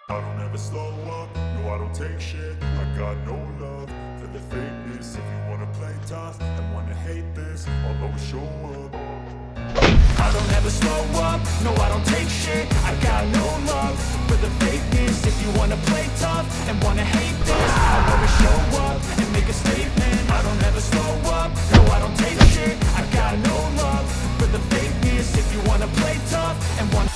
I don't ever slow up, no I don't take shit. I got no love for the fakeness. If you wanna play tough and wanna hate this, I'll always show up. I don't ever slow up, no I don't take shit. I got no love for the fakeness. If you wanna play tough and wanna hate this, I'll always show up and make a statement. I don't ever slow up, no I don't take shit. I got no love for the fakeness. If you wanna play tough and wanna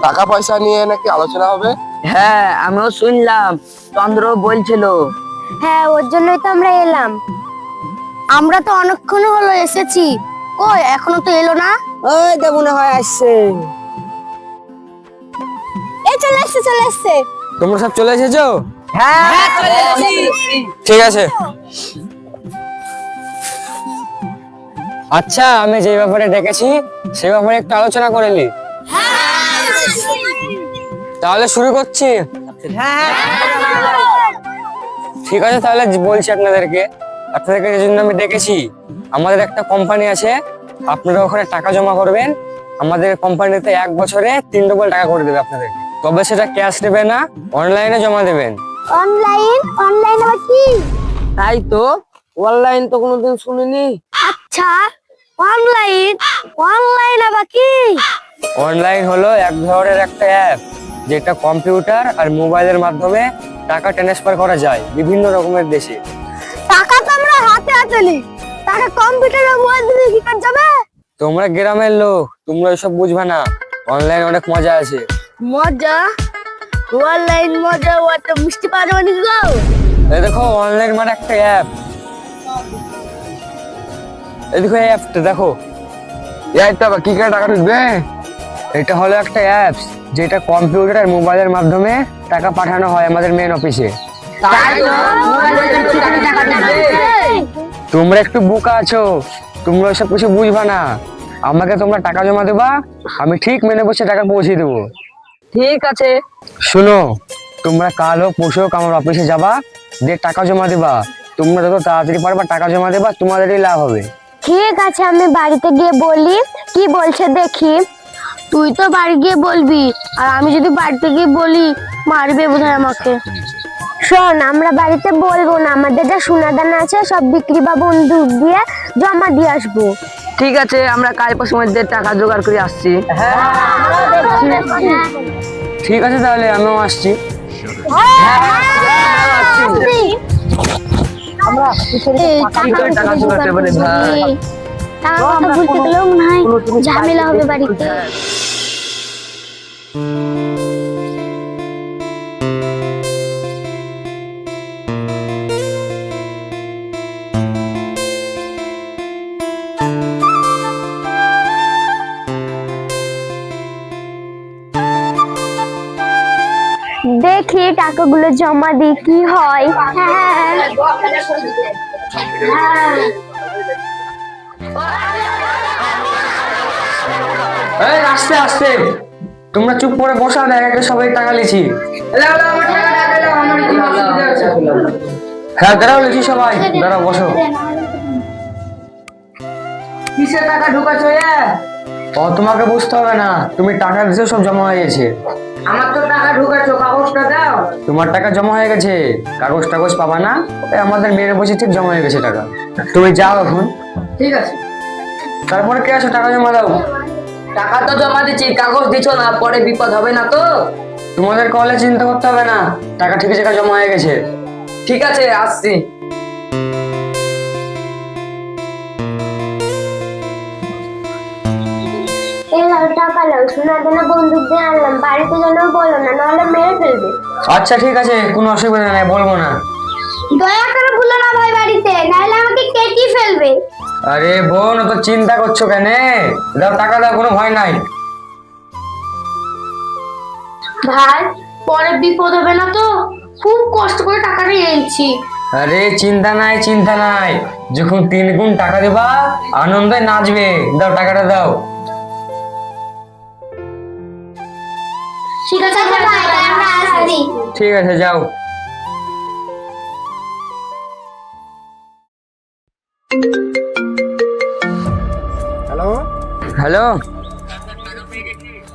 টাকা পয়সা নিয়ে নাকি আলোচনা হবে। হ্যাঁ, আমিও শুনলাম, চন্দ্র বলছিল। হ্যাঁ, ওর জন্যই তো আমরা এলাম। আমরা তো অনেকক্ষণ হলো এসেছি, কই এখনো তো এলো না। ওই তো মনে হয় আসছে। এই চলে এসছে। তোমরা সব চলে এসেছো? হ্যাঁ, চলে এসেছি। ঠিক আছে। আচ্ছা, আমি যে ব্যাপারে ডেকেছি সে ব্যাপারে একটু আলোচনা করে নি। তাহলে শুরু করছি। ঠিক আছে, তাহলে বলছি আপনাদেরকে যে জন্য আমি ডেকেছি, আমাদের একটা কোম্পানি আছে, আপনারা ওখানে টাকা জমা করবেন। আমাদের কোম্পানিতে 1 বছরে 3 ডবল টাকা করে দেবে আপনাদেরকে। তবে সেটা ক্যাশ দেবে না, অনলাইনে জমা দেবেন। অনলাইন আবার কি? তাই তো, অনলাইন তো কোনোদিন শুনিনি। আচ্ছা, অনলাইন আবার কি? অনলাইন হলো এক ধরনের একটা অ্যাপ, যেটা কম্পিউটার আর মোবাইলের মাধ্যমে টাকা ট্রান্সফার করা যায় বিভিন্ন রকমের দেশে। টাকা তো আমরা হাতে নিই, টাকা কম্পিউটারের মোবাইল দিয়ে কি করে যাবে? তোমরা গ্রামের লোক, তোমরা এসব বুঝবে না। অনলাইন অনেক মজা আছে। মজা? অনলাইন মজা ওটা মিষ্টি পারবে না গো। এই দেখো, অনলাইন মানে একটা অ্যাপ। এই দেখো, এই অ্যাপটা দেখো। এইটা কি করে টাকা ঢুকবে? এটা হলো একটা অ্যাপ যেটা কম্পিউটার আর মোবাইলের মাধ্যমে টাকা পাঠানো হয় আমাদের মেন অফিসে। তোমরা একটু বোকা আছো, তোমরা সব কিছু বুঝবা না। আমাকে তোমরা টাকা জমা দেবা, আমি ঠিক মেনে বসে টাকা পৌঁছে দেবো। ঠিক আছে। শোনো, তোমরা কাল হোক পরশু হোক আমার অফিসে যাবা, দিয়ে টাকা জমা দেবা। তোমরা যত তাড়াতাড়ি পারবা টাকা জমা দেবা, তোমাদেরই লাভ হবে। ঠিক আছে, আমি বাড়িতে গিয়ে বলি, কি বলছে দেখি। তুই তো বাড়ি গিয়ে বলবি, আর আমি যদি বাড়িতে গিয়ে বলি মারবে বোধহয় আমাকে। শোন, আমরা বাড়িতে বলবো না, আমাদের যা সোনাদানা আছে সব বিক্রি বা বন্দুক দিয়ে জমা দিয়ে আসবো। ঠিক আছে, আমরা কাল পরশুর মধ্যে টাকা জোগাড় করে আসছি। ঠিক আছে, তাহলে আমিও আসছি। টাকা কথা বলতে গেলেও মনে হয় ঝামেলা হবে বাড়িতে। দেখি টাকাগুলো জমা দিই কি হয়। আস্তে আস্তে, তোমরা চুপ করে বসা, দেখা গেছে সবাই টাকা লিছি। হ্যাঁ, দাঁড়াও, লিখি সবাই, দাঁড়াও, বসো। কিসের টাকা ঢুকাছো? তোমাকে বুঝতে হবে না, তুমি টাকা দিয়েছো, সব জমা হয়ে গেছে। আমার তো টাকা ঢুকাছো, কাগজটা দাও। তোমার টাকা জমা হয়ে গেছে, কাগজ টাগজ পাবা না। আমাদের মেয়ের বসে ঠিক জমা হয়ে গেছে টাকা। তুমি যাও এখন। ঠিক আছে। তারপরে কে আছো, টাকা জমা দাও। টাকা তো জমা দিচ্ছি, কাগজ দিছো না, পরে বিপদ হবে না তো? তোমাদের কলে চিন্তা করতে হবে না, টাকা ঠিক জায়গায় জমা হয়ে গেছে। ঠিক আছে, আসছি। টাকা লাও, সোনাদানা বন্দুক দিয়ে আনলাম, বাড়িতে যেন বলো না, নাহলে মেরে ফেলবে। আচ্ছা ঠিক আছে, কোনো অসুবিধা নাই, বলবো না। দয়া করে ভুলো না ভাই বাড়িতে, নাহলে আমাকে কেটে ফেলবে। আরে বোন, অত চিন্তা করছো কেন? দাও, টাকা দাও, কোনো ভয় নাই। ভাই, পরে বিপদ হবে না তো? খুব কষ্ট করে টাকাটা এনেছি। আরে চিন্তা নাই, যখন 3 গুণ টাকা দেবা আনন্দে নাচবে। দাও, টাকাটা দাও। ঠিক আছে ভাই, আমরা আসছি। ঠিক আছে, যাও। হ্যালো, হ্যালো,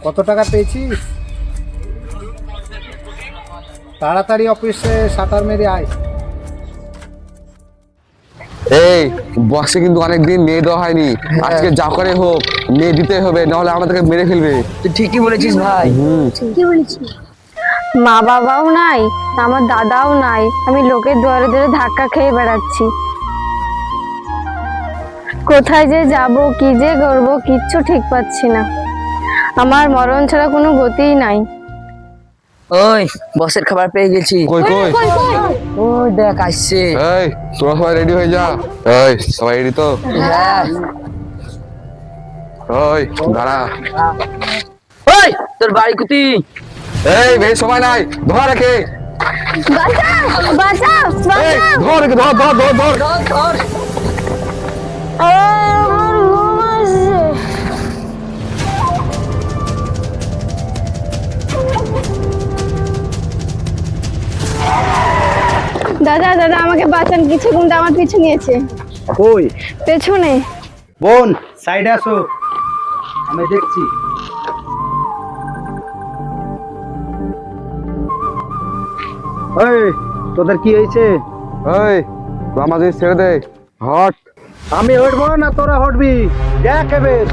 কত টাকা পেয়েছিস? তাড়াতাড়ি অফিসে শাটার মেরে আয়। এই বক্সে কিন্তু অনেকদিন মেয়ে দেওয়া হয়নি, আজকে যা করে হোক মেয়ে দিতে হবে, নাহলে আমাদেরকে মেরে ফেলবে। তুই ঠিকই বলেছিস ভাই। ঠিকই বলেছি। মা বাবাও নাই, আমার দাদাও নাই, আমি লোকের দুয়ারে দুয়ারে ধাক্কা খেয়ে বেড়াচ্ছি। কোথায় যে যাব, কি যে করবো, কিচ্ছু ঠিক পাচ্ছি না। আমার মরণ ছাড়া কোনো গতিই নাই। ওই বসের খাবার পেয়ে গেছি। কই কই? ওই দেখ আসছে। এই তোরা সবাই রেডি হয়ে যা। এই সবাই রেডি তো? হ্যাঁ। ওই দাঁড়া। ওই তোর বাড়ি কুতি? এই বেশি সময় নাই, ধর রেখে। বাঁচাও, বাঁচাও, এই বাঁচাও। ধর রেখে, ধর ধর ধর ধর। ধর। আমার ঘুম আসছে। দাদা দাদা আমাকে বাঁচান, কিছু গুন্ডা আমার পিছু নিয়েছে। কই? পেছনে। বোন, সাইডে আসো, আমি দেখছি। এই তোদের কি হয়েছে? এই আমাদের ছেড়ে দে, হট। আমি হটবো না তোরা হটবি? দেখ এবার।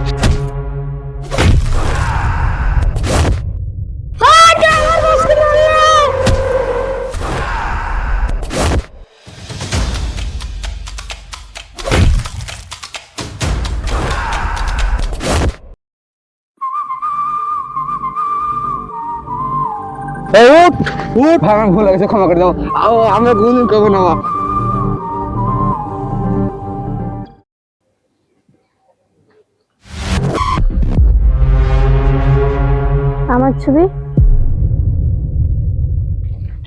এই উঠ উঠ, আমার ভুল হয়েছে, ক্ষমা করে দাও। আমরা কোনদিন করবো না। আমার ছবি?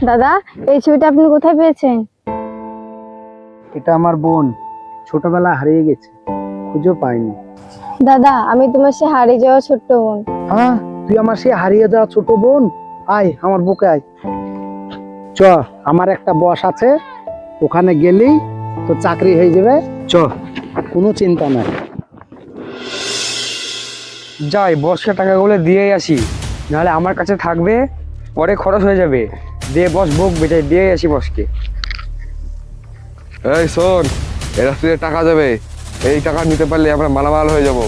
দাদা এই ছবিটা আপনি কোথায় পেয়েছেন? এটা আমার বোন, ছোটবেলা হারিয়ে গেছে, খুঁজে পাইনি। দাদা আমি তোমার সে হারিয়ে যাওয়া ছোট্ট বোন। হ্যাঁ, তুই আমার সে হারিয়ে যাওয়া ছোট বোন? আয় আমার বুকে আয়। চ, আমার একটা বস আছে, ওখানে গেলেই তো চাকরি হয়ে যাবে। চ, কোনো চিন্তা নাই। যাই বসকে টাকাগুলো দিয়েই আসি, নাহলে আমার কাছে থাকবে, পরে খরচ হয়ে যাবে। দিয়ে বস বকবে, যাই দিয়ে আসি বসকে। এই শোন, এই রাস্তায় টাকা যাবে, এই টাকা নিতে পারলে আমরা মালামাল হয়ে যাবো।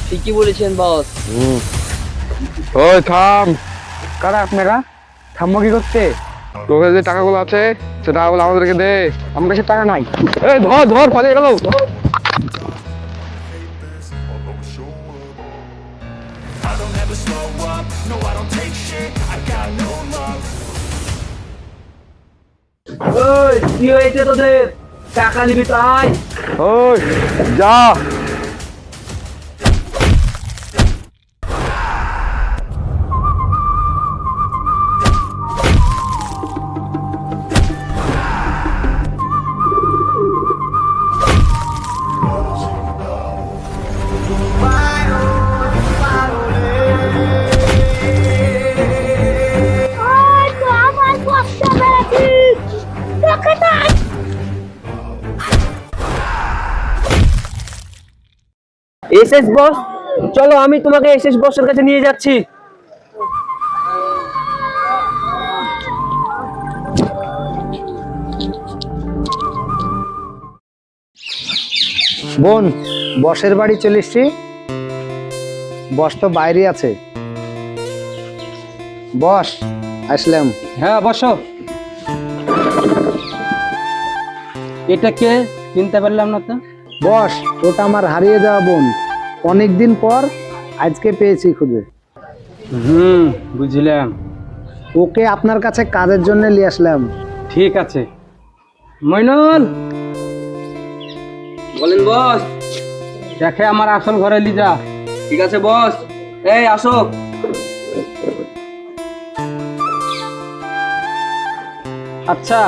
ঠিকই বলেছেন বস। ওই থাম, কারা আপনারা? থাম্ব কি করতে? তোকে যে টাকাগুলো আছে সে টাকাগুলো আমাদেরকে দে। আমার কাছে টাকা নাই। এই ধর ধর, পালিয়ে গেল। Although we show up, I don't ever slow up, no I don't take shit, I got no love. ওই কি হয়েছে তোদের? টাকা নিবি তো আয়। ওই যা। এসএস বস, চলো আমি তোমাকে এসএস বসের কাছে নিয়ে যাচ্ছি। বোন, বসের বাড়ি চলে এসছি। বস তো বাইরে আছে। বস আসলাম। হ্যাঁ বসো। এটা কে? চিনতে পারলাম না তো। বস, ওটা আমার হারিয়ে যাওয়া বোন, অনেকদিন পর আজকে পেয়েছি খুঁজে। বুঝলাম। ওকে আপনার কাছে কাজের জন্য নিয়ে আসলাম। ঠিক আছে। মইনুল, বলেন বস। দেখে আমার আসল ঘরে লি যা। ঠিক আছে বস। এই আসো। আচ্ছা,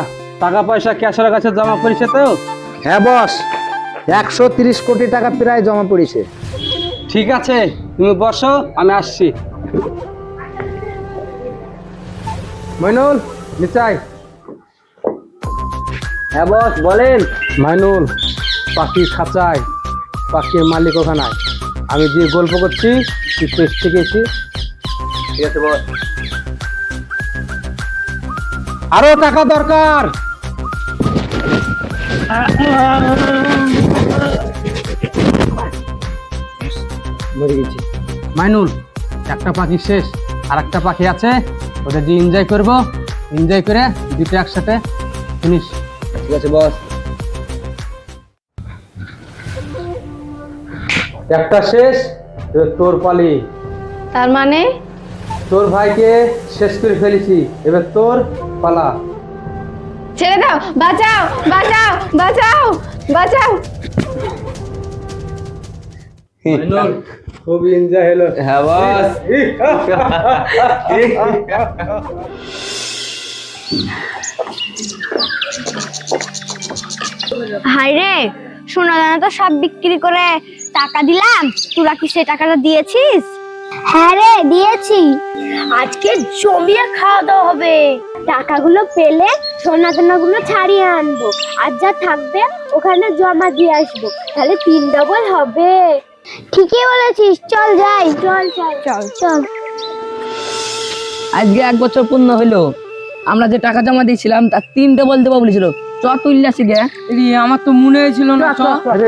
টাকা পয়সা ক্যাশের কাছে জমা করেছে তো? হ্যাঁ বস, 130 কোটি টাকা প্রায় জমা পড়েছে। ঠিক আছে, তুমি বসো, আমি আসছি। মইনুল, নিচাই। হ্যাঁ বস বলেন। মাইনুল, পাখির খাঁচায়, পাখির মালিক ওখানে। আমি যে গল্প করছি তুই পেশ থেকে এসি। ঠিক আছে বস। আরো টাকা দরকার। মরে গেছি। মাইনুল, একটা পাখি শেষ, আর একটা পাখি আছে, ওটা দিয়ে এনজয় করবো। এনজয় করে দুটো একসাথে ফিনিশ। ঠিক আছে বস। একটা শেষ, এবার তোর পালি। তার মানে তোর ভাইকে শেষ করে ফেলেছি, এবার তোর পালা। ছেড়ে দাও, বাঁচাও বাঁচাও বাঁচাও বাঁচাও। মাইনুল, খুব এনজয় হলো। হ্যাঁ বস। হাই রে, সোনা দানা তো সব বিক্রি করে টাকা দিলাম, তোরা কি সে টাকাটা দিয়েছিস? হ্যাঁ রে দিয়েছি। আজকে জমিয়ে খাওয়া দাওয়া হবে। টাকাগুলো পেলে সোনা দানাগুলো ছাড়িয়ে আনবো, আর যা থাকবে ওখানে জমা দিয়ে আসবো, তাহলে 3 ডবল হবে। ঠিকই বলেছিস, চল যাই। চল চল চল চল। আজকে 1 বছর পূর্ণ হলো, আমরা যে টাকা জমা দিয়েছিলাম তার 3 ডবল দেবো বলেছিল। চ তুললে আসি গে। আমার তো মনে হয়েছিল না। আরে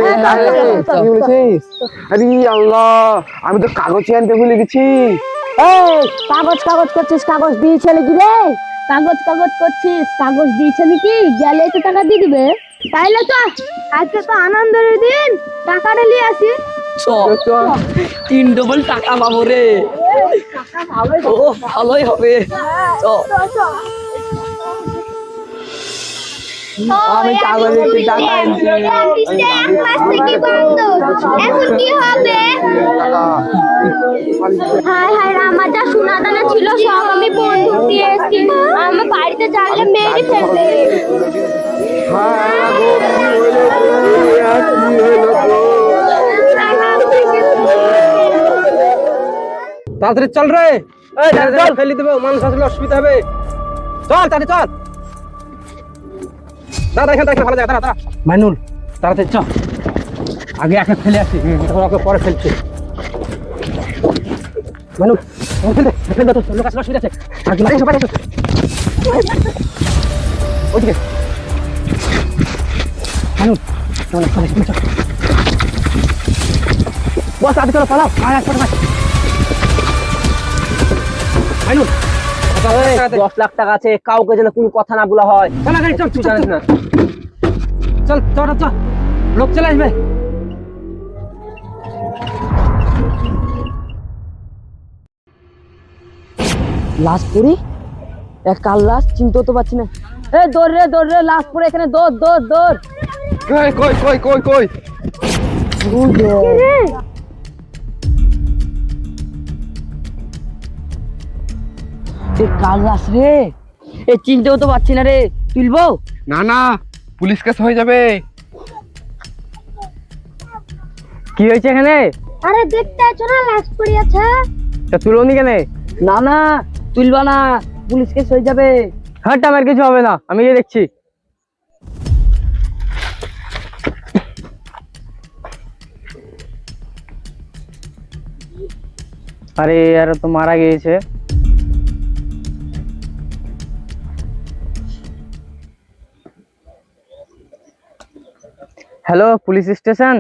কি বলেছিস? আরে আল্লাহ, আমি তো কাগজ আনতে ভুলে গেছি। এই কাগজ কাগজ করছিস, কাগজ দিয়েছে নাকি রে? কাগজ কাগজ করছিস, কাগজ দিয়েছে নাকি? গেলে তো টাকা দিয়ে দিবে। তাইলে তো আজকে তো আনন্দের দিন, টাকাটা নিয়ে আসি। চ 3 ডবল টাকা পাবো রে। ও ভালোই হবে। চ। আমি কাগজে একটু টাকা আনছি। এক মাস থেকে বন্ধ, এখন কি হবে? হায় হায় রে, আমার যা সোনা দানা ছিল সব আমি বন্ধক দিয়ে এসেছি। আমার বাড়িতে জানলে মেরে ফেলবে। তাড়াতাড়ি চল রে, চল ফেলে দেবো, মানুষ আসলে অসুবিধা হবে। চল তাড়াতাড়ি চল। দাদা এখান থেকে ভালো জায়গা, দাঁড়া। মাইনুল, তাড়াতাড়ি চল, আগে একে ফেলে আসি, তখন ওকে পরে ফেলছি। মাইনুল, ফেলে দে তো, লোক আসলে অসুবিধা আছে। আগে লাগে সবাই এসো ওইদিকে। মাইনুল চল চল চল। বস আগে চলো, পালাও। মাইনুল 10 লাখ টাকা আছে, কাউকে যেন কোনো কথা না বলা হয়। চল তুই জানিস না। চল চল চল, লোক চলে আসবে। লাশ পড়ি, এক কাল লাশ, চিনতে তো পারছি না। এ দৌড় রে, লাশ পড়ে এখানে, দৌড় দৌড় দৌড়। কই কই কই কই কই? কাল লাশ রে, এ চিনতেও তো পারছি না রে। তুলবো? না না, পুলিশ কেস হয়ে যাবে। কি হয়েছে এখানে? আরে দেখতে আছো না, লাশ পড়ে আছে। তা তুলোনি কেন? না না, তুলবা না, পুলিশ কেস হয়ে যাবে। হাট, আমার কিছু হবে না, আমি গিয়ে দেখছি। আরে আর তো মারা গিয়েছে। Hello, police station.